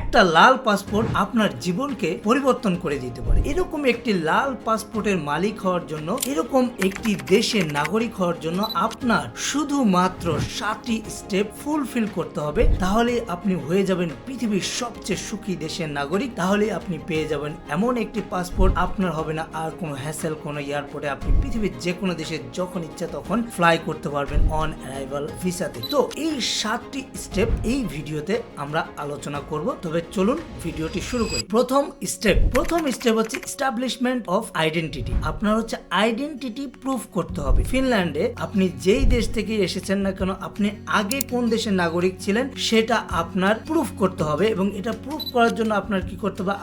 একটা লাল পাসপোর্ট আপনার জীবনকে পরিবর্তন করে দিতে পারে। এরকম একটি লাল পাসপোর্টের মালিক হওয়ার জন্য, এরকম একটি দেশের নাগরিক হওয়ার জন্য আপনার শুধুমাত্র 7টি স্টেপ ফুলফিল করতে হবে। তাহলে আপনি হয়ে যাবেন পৃথিবীর সবচেয়ে সুখী দেশের নাগরিক। তাহলে আপনি পেয়ে যাবেন এমন একটি পাসপোর্ট, আপনার হবে না আর কোনো হ্যাসেল, কোনো এয়ারপোর্টে আপনি পৃথিবীর যে কোনো দেশে যখন ইচ্ছা তখন ফ্লাই করতে পারবেন অন অ্যারাইভাল ভিসাতে। তো এই 7টি স্টেপ এই ভিডিওতে আমরা আলোচনা করব। তবে চলুন ভিডিওটি শুরু করি। প্রথম স্টেপ হচ্ছে এস্টাবলিশমেন্ট অফ আইডেন্টিটি। আপনার হচ্ছে আইডেন্টিটি প্রুফ করতে হবে। ফিনল্যান্ডে আপনি যেই দেশ থেকে এসেছেন না কেন, আপনি আগে কোন দেশের নাগরিক ছিলেন সেটা আপনার প্রুফ করতে হবে। এবং এটা প্রুফ করার জন্য আপনার কি করতে হবে,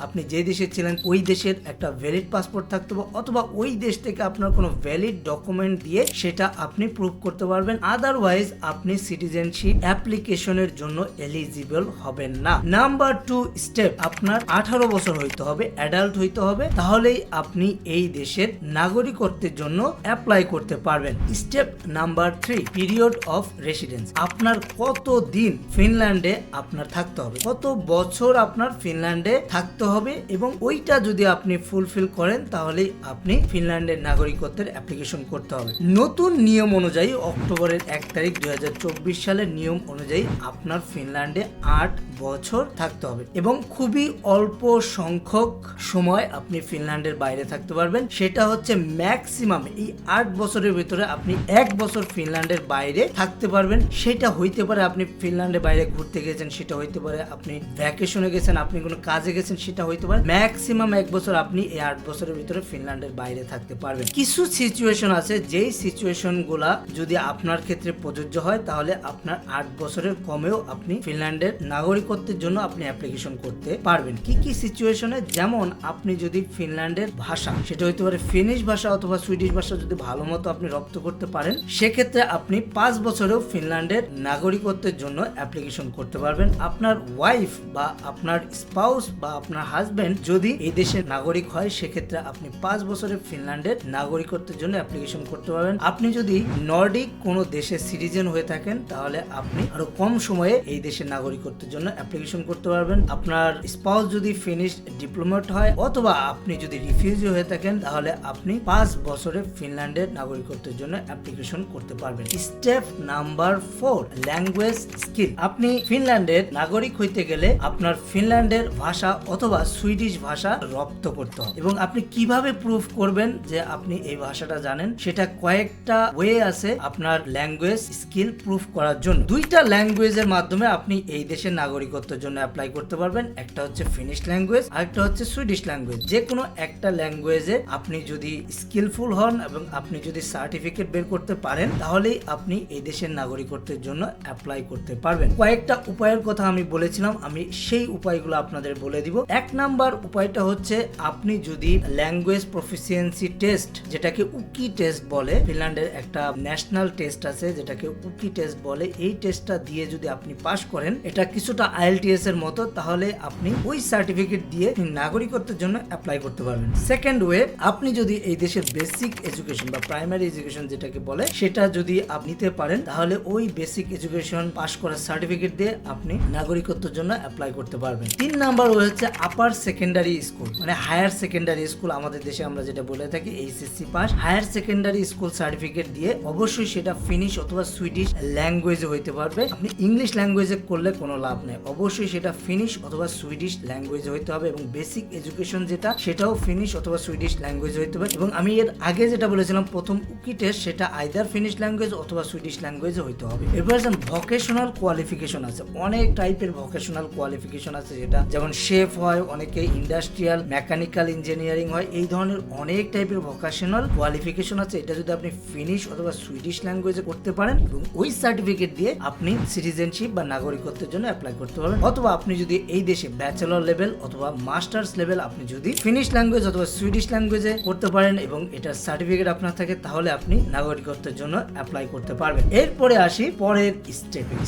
আপনি যে দেশে ছিলেন ওই দেশের একটা ভ্যালিড পাসপোর্ট থাকতে হবে, অথবা ওই দেশ থেকে আপনার কোনো ভ্যালিড ডকুমেন্ট দিয়ে সেটা আপনি প্রুফ করতে পারবেন। আদারওয়াইজ আপনি সিটিজেনশিপ অ্যাপ্লিকেশনের জন্য এলিজিবল হবেন না। নাম্বার 2 স্টেপ, আপনার 18 বছর হইতে হবে, অ্যাডাল্ট হইতে হবে, তাহলেই আপনি এই দেশের নাগরিকত্বের জন্য অ্যাপ্লাই করতে পারবেন। Step number 3, period of residence. আপনার কত দিন ফিনল্যান্ডে আপনার থাকতে হবে, কত বছর আপনার ফিনল্যান্ডে থাকতে হবে, এবং ওইটা যদি আপনি ফুলফিল করেন তাহলেই আপনি ফিনল্যান্ডের নাগরিকত্বের অ্যাপ্লিকেশন করতে হবে। নতুন নিয়ম অনুযায়ী অক্টোবরের 1 তারিখ 2024 সালের নিয়ম অনুযায়ী আপনার ফিনল্যান্ডে 8 বছর থাকতে হবে, এবং খুবই অল্প সংখ্যক সময় আপনি ফিনল্যান্ডের বাইরে থাকতে পারবেন। সেটা হচ্ছে ম্যাক্সিমাম এই 8 বছরের ভিতরে আপনি 1 বছর ফিনল্যান্ডের বাইরে থাকতে পারবেন। সেটা হইতে পারে আপনি ফিনল্যান্ডের বাইরে ঘুরতে গেছেন, সেটা হইতে পারে আপনি ভ্যাকেশনে গেছেন, আপনি কোনো কাজে গেছেন, সেটা হইতে পারে। ম্যাক্সিমাম 1 বছর আপনি এই 8 বছরের ভিতরে ফিনল্যান্ডের বাইরে থাকতে পারবেন। কিছু সিচুয়েশন আছে, যেই সিচুয়েশন গুলা যদি আপনার ক্ষেত্রে প্রযোজ্য হয় তাহলে আপনার 8 বছরের কমেও আপনি ফিনল্যান্ডের নাগরিকত্বের জন্য আপনি অ্যাপ্লিকেশন করতে পারবেন। কি কি সিচুয়েশনে, যেমন আপনি যদি ফিনল্যান্ডের ভাষা, সেটা হইতে পারে ফিনিশ ভাষা অথবা সুইডিশ ভাষা, যদি ভালো মতো আপনি রপ্ত করতে পারেন, সেক্ষেত্রে আপনি 5 বছরেও ফিনল্যান্ডের নাগরিকত্বের জন্য অ্যাপ্লিকেশন করতে পারবেন। আপনার ওয়াইফ বা আপনার স্পাউস বা আপনার হাজবেন্ড যদি এই দেশের নাগরিক হয়, সেক্ষেত্রে আপনি 5 বছরের ফিনল্যান্ডের নাগরিকত্বের জন্য অ্যাপ্লিকেশন করতে পারবেন। আপনি যদি নর্ডিক কোনো দেশের সিটিজেন হয়ে থাকেন তাহলে আপনি আরো কম সময়ে এই দেশের নাগরিকত্বের জন্য অ্যাপ্লিকেশন করতে পারবেন। আপনার স্পাউস যদি ফিনিশ ডিপ্লোমেট হয়, অথবা আপনি যদি রিফিউজি হয়ে থাকেন, তাহলে আপনি 5 বছরের ফিনল্যান্ডের নাগরিকত্বের জন্য অ্যাপ্লিকেশন করতে পারবেন। Step number 4, language skill. আপনি ফিনল্যান্ডের নাগরিক হইতে গেলে আপনার ফিনল্যান্ডের ভাষা অথবা সুইডিশ ভাষা রপ্ত করতে হবে। এবং আপনি কিভাবে প্রুফ করবেন যে আপনি এই ভাষাটা জানেন, সেটা কয়েকটা ওয়ে আছে আপনার ল্যাঙ্গুয়েজ স্কিল প্রুফ করার জন্য। 2টা ল্যাঙ্গুয়েজের মাধ্যমে আপনি এই দেশের নাগরিকত্বের জন্য অ্যাপ্লাই করতে পারবেন। একটা হচ্ছে ফিনিশ ল্যাঙ্গুয়েজ, আরেকটা হচ্ছে সুইডিশ ল্যাঙ্গুয়েজ। যে কোনো একটা ল্যাঙ্গুয়েজে আপনি যদি স্কিলফুল হন এবং আপনি যদি সার্টিফিকেট বের করতে পারেন, তাহলেই আপনি এই দেশের নাগরিকত্বের জন্য অ্যাপ্লাই করতে পারবেন। কয়েকটা উপায়ের কথা আমি বলেছিলাম, আমি সেই উপায়গুলো আপনাদের বলে দিব। 1 নাম্বার উপায়টা হচ্ছে, আপনি যদি ল্যাঙ্গুয়েজ প্রফিসিয়েন্সি টেস্ট, যেটাকে উকি টেস্ট বলে, ফিনল্যান্ডের একটা ন্যাশনাল টেস্ট আছে যেটাকে উকি টেস্ট বলে, এই টেস্টটা দিয়ে যদি আপনি পাস করেন, এটা কিছুটা IELTS এর মতো, তাহলে আপনি ওই সার্টিফিকেট দিয়ে নাগরিকত্বের জন্য অ্যাপ্লাই করতে পারবেন। সেকেন্ড ওয়ে, আপনি যদি এই দেশের বেসিক এডুকেশন বা প্রাইমারি এডুকেশন যেটাকে বলে, সেটা যদি আপনি নিতে পারেন, তাহলে ওই বেসিক এডুকেশন পাস করার সার্টিফিকেট দিয়ে আপনি নাগরিকত্বের জন্য অ্যাপ্লাই করতে পারবেন। 3 নাম্বার ওয়ে হচ্ছে আপার সেকেন্ডারি স্কুল, মানে হায়ার সেকেন্ডারি স্কুল, আমাদের দেশে আমরা যেটা বলে থাকি HSC pass. Higher secondary school certificate দিয়ে অবশ্যই সেটা ফিনিশ অথবা সুইডিশ ল্যাঙ্গুয়েজে হইতে পারবে। আপনি ইংলিশ ল্যাঙ্গুয়েজে করলে কোনো লাভ নেই, অবশ্যই সেটা ফিনিশ অথবা সুইডিশ ল্যাঙ্গুয়েজে হইতে হবে। এবং বেসিক এডুকেশন যেটা, সেটাও ফিনিশ অথবা সুইডিশ ল্যাঙ্গুয়েজে হইতে হবে। এবং আমি এর আগে যেটা বলেছিলাম প্রথম উকি টেস্ট, সেটা আইদার ফিনিশ ল্যাঙ্গুয়েজ অথবা সুইডিশ ল্যাঙ্গুয়েজে হইতে হবে। এরপর ভোকেশনাল কোয়ালিফিকেশন আছে, অনেক টাইপের ভোকেশনাল কোয়ালিফিকেশন আছে, যেটা যেমন শেফ হয়, অনেকে ইন্ডাস্ট্রিয়াল মেকানিক্যাল ইঞ্জিনিয়ারিং হয়, এই ধরনের অনেক টাইপের ভোকেশনাল কোয়ালিফিকেশন আছে। এটা যদি আপনি ফিনিশ অথবা সুইডিশ ল্যাঙ্গুয়েজে করতে পারেন, এবং ওই সার্টিফিকেট দিয়ে আপনি সিটিজেনশিপ বা নাগরিকত্বের জন্য অ্যাপ্লাই করতে পারবেন। অথবা আপনি যদি এই দেশে ব্যাচেলর লেভেল অথবা মাস্টার্স লেভেল আপনি যদি ফিনিশ ল্যাঙ্গুয়েজ অথবা সুইডিশ ল্যাঙ্গুয়েজে করতে পারেন এবং এটার সার্টিফিকেট আপনার থাকে, তাহলে আপনি নাগরিকত্বের জন্য অ্যাপ্লাই করতে পারবেন। এরপরে আসি পরের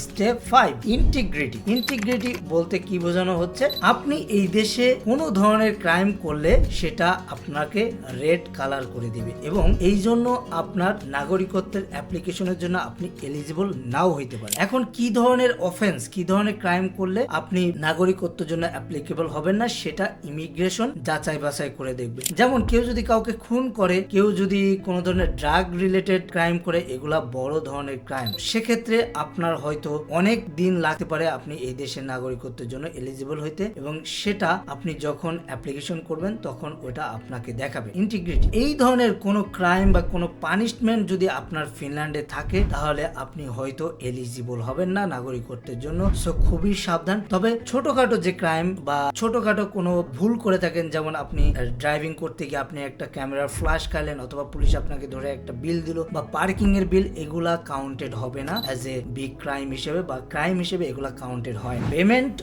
স্টেপ 5, ইন্টিগ্রিটি। ইন্টিগ্রিটি বলতে কি বোঝানো হচ্ছে, আপনি এই দেশে কোনো ধরনের ক্রাইম করলে সেটা আপনাকে রেড কালার করে দিবে, এবং এই জন্য আপনার নাগরিকত্বের অ্যাপ্লিকেশনের জন্য আপনি এলিজিবল নাও হইতে পারেন। এখন কি ধরনের অফেন্স, কি ধরনের ক্রাইম করলে আপনি নাগরিকত্বের জন্য অ্যাপ্লিকেবল হবেন না, সেটা ইমিগ্রেশন যাচাই বাছাই করে দেখবে। যেমন কেউ যদি কাউকে খুন করে, কেউ যদি কোনো ধরনের ড্রাগ রিলেটেড ক্রাইম করে, এগুলা বড় ধরনের ক্রাইম, সেক্ষেত্রে আপনার হয়তো অনেক দিন লাগতে পারে আপনি এই দেশের নাগরিকত্বের জন্য এলিজিবল হইতে, এবং সেটা আপনি যখন অ্যাপ্লিকেশন করবেন তখন ওটা আপনাকে দেখাবে। ইন্টিগ্রিটি, এই ধরনের কোনো ক্রাইম বা কোনো পানিশমেন্ট যদি আপনার ফিনল্যান্ডে থাকে তাহলে আপনি হয়তো এলিজিবল হবেন না নাগরিকত্বের জন্য। সো খুবই সাবধান। তবে ছোটখাটো যে ক্রাইম বা ছোটখাটো কোনো ভুল করে থাকেন, যেমন আপনি ড্রাইভিং করতে গিয়ে আপনি একটা ক্যামেরার ফ্ল্যাশ খাইলেন, অথবা পুলিশ আপনাকে ধরে একটা বিল দিল বা পার্কিং এর বিল, এগুলা কাউন্টেড হবে না অ্যাজ এ বিগ ক্রাইম হিসেবে বা ক্রাইম হিসেবে, এগুলা কাউন্টেড হয়। পেমেন্ট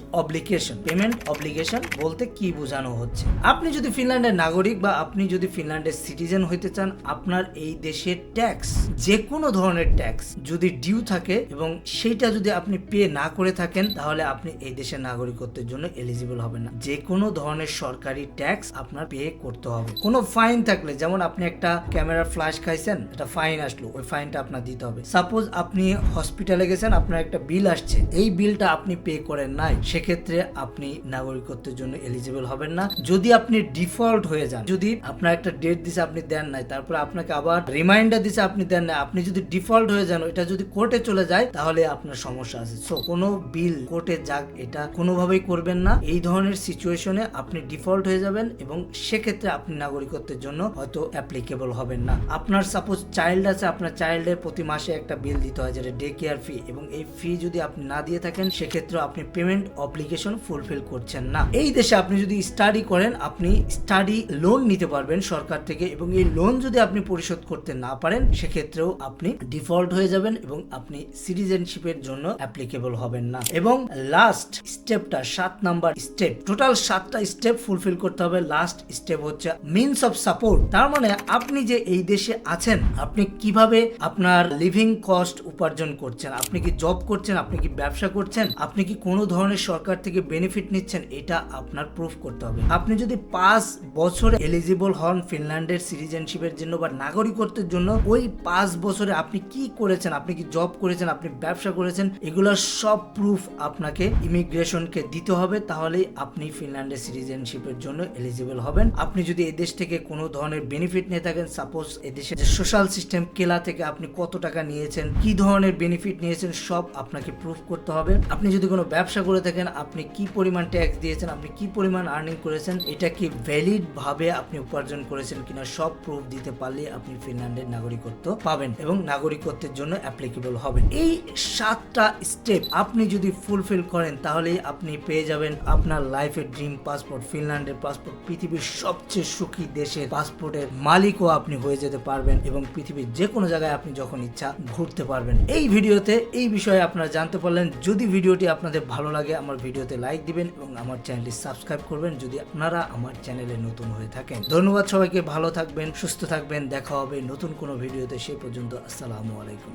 অব্লিগেশন বলতে কি বোঝানো হচ্ছে, আপনি যদি ফিনল্যান্ডের নাগরিক বা আপনি যদি ফিনল্যান্ডের সিটিজেন হইতে চান, আপনার এই দেশের ট্যাক্স, যে কোনো ধরনের ট্যাক্স যদি ডিউ থাকে এবং সেইটা যদি আপনি পে না করে থাকেন, তাহলে আপনি এই দেশের নাগরিকত্বের জন্য এলিজিবল হবেন না। যে কোনো ধরনের সরকারি ট্যাক্স আপনার পে করতে হবে। কোনো ফাইন থাকলে, যেমন আপনি একটা ক্যামেরার ফ্ল্যাশ খাইছেন, একটা ফাইন আসলো, ওই ফাইনটা আপনার দিতে হবে। সাপোজ আপনি হসপিটালে গেছেন, আপনার একটা বিল আসছে, এই বিলটা আপনি পে করেন নাই, সেক্ষেত্রে আপনি নাগরিকত্বের জন্য এলিজিবল হবেন না। যদি আপনি ডিফল্ট হয়ে যান, যদি আপনার একটা ডেট দিছে আপনি দেন নাই, তারপরে আপনাকে আবার রিমাইন্ডার দিছে আপনি দেন নাই, আপনি যদি ডিফল্ট হয়ে যান, এটা যদি কোর্টে চলে যায়, তাহলে আপনার সমস্যা আছে। সো কোনো বিল কোর্টে যাক, এটা কোনোভাবেই করবেন না। এই ধরনের সিচুয়েশনে আপনি ডিফল্ট হয়ে যাবেন এবং সেক্ষেত্রে আপনি নাগরিকত্বের জন্য হয়তো অ্যাপ্লিকেবল হবেন না। আপনার সাপোজ চাইল্ড আছে, আপনার চাইল্ডের প্রতি মাসে একটা বিল দিতে হয়, যেটা ডে কেয়ার ফি, এবং এই ফি যদি আপনি না দিয়ে থাকেন, সেক্ষেত্রে আপনি পেমেন্ট অব্লিগেশন ফুলফিল করছেন না। এই দেশে আপনি যদি স্টাডি করেন, আপনি স্টাডি লোন নিতে পারবেন সরকার থেকে, এবং এই লোন যদি আপনি পরিশোধ করতে না পারেন, সেক্ষেত্রেও আপনি ডিফল্ট হয়ে যাবেন এবং আপনি সিটিজেনশিপের জন্য অ্যাপ্লিকেবল হবেন না। এবং লাস্ট স্টেপটা, 7 নাম্বার স্টেপ, টোটাল 7টা স্টেপ ফুলফিল করতে হবে। লাস্ট স্টেপ হচ্ছে মিনস অফ সাপোর্ট। তার মানে আপনি যে এই দেশে আছেন, আপনি কিভাবে আপনার লিভিং কস্ট উপার্জন করছেন, আপনি কি জব করছেন, আপনি কি ব্যবসা করছেন, আপনি কি কোনো ধরনের সরকার থেকে বেনিফিট নিচ্ছেন, এটা আপনার প্রুফ করতে হবে। আপনি যদি 5 বছরে এলিজিবল হন ফিনল্যান্ডের সিটিজেনশিপের জন্য বা নাগরিকত্বের জন্য, ওই 5 বছরে আপনি কি করেছেন, আপনি কি জব করেছেন, আপনি ব্যবসা করেছেন, এগুলোর সব প্রুফ আপনাকে ইমিগ্রেশনকে দিতে হবে, তাহলেই আপনি ফিনল্যান্ডের সিটিজেনশিপের জন্য এলিজিবল হবেন। আপনি যদি এই দেশ থেকে কোনো ধরনের বেনিফিট নিয়ে থাকেন, সাপোজ এই দেশের যে সোশ্যাল সিস্টেম কেলা থেকে আপনি কত টাকা নিয়েছেন, কি ধরনের বেনিফিট নিয়েছেন, সব আপনাকে প্রুফ করতে হবে। আপনি যদি কোনো ব্যবসা করে থাকেন, আপনি কি পরিমাণ ট্যাক্স দিয়েছেন, আপনি কি পরিমাণ আর্নিং করেছেন, এটা কি ভ্যালিড ভাবে আপনি উপার্জন করেছেন কিনা, সব প্রুফ দিতে পারলে আপনি ফিনল্যান্ডের নাগরিকত্ব পাবেন এবং নাগরিকত্বের জন্য অ্যাপ্লিকেবল হবেন। এই 7টা স্টেপ আপনি যদি ফুলফিল করেন, তাহলেই আপনি পেয়ে যাবেন আপনার লাইফের ড্রিম পাসপোর্ট, ফিনল্যান্ডের পাসপোর্ট। পৃথিবীর সবচেয়ে সুখী দেশের পাসপোর্টের মালিকও আপনি হয়ে যেতে পারবেন এবং পৃথিবীর যে কোনো জায়গায় আপনি যখন ইচ্ছা ঘুরতে পারবেন। এই ভিডিওতে এই বিষয়ে আপনারা জানতে পারলেন। যদি ভিডিওটি আপনাদের ভালো লাগে, আমার ভিডিওতে লাইক দিবেন এবং আমার চ্যানেলটি সাবস্ক্রাইব করবেন যদি আপনারা আমার চ্যানেলে নতুন হয়ে থাকেন। ধন্যবাদ সবাইকে, ভালো থাকবেন, সুস্থ থাকবেন, দেখা হবে নতুন কোনো ভিডিওতে। সেই পর্যন্ত আসসালামু আলাইকুম।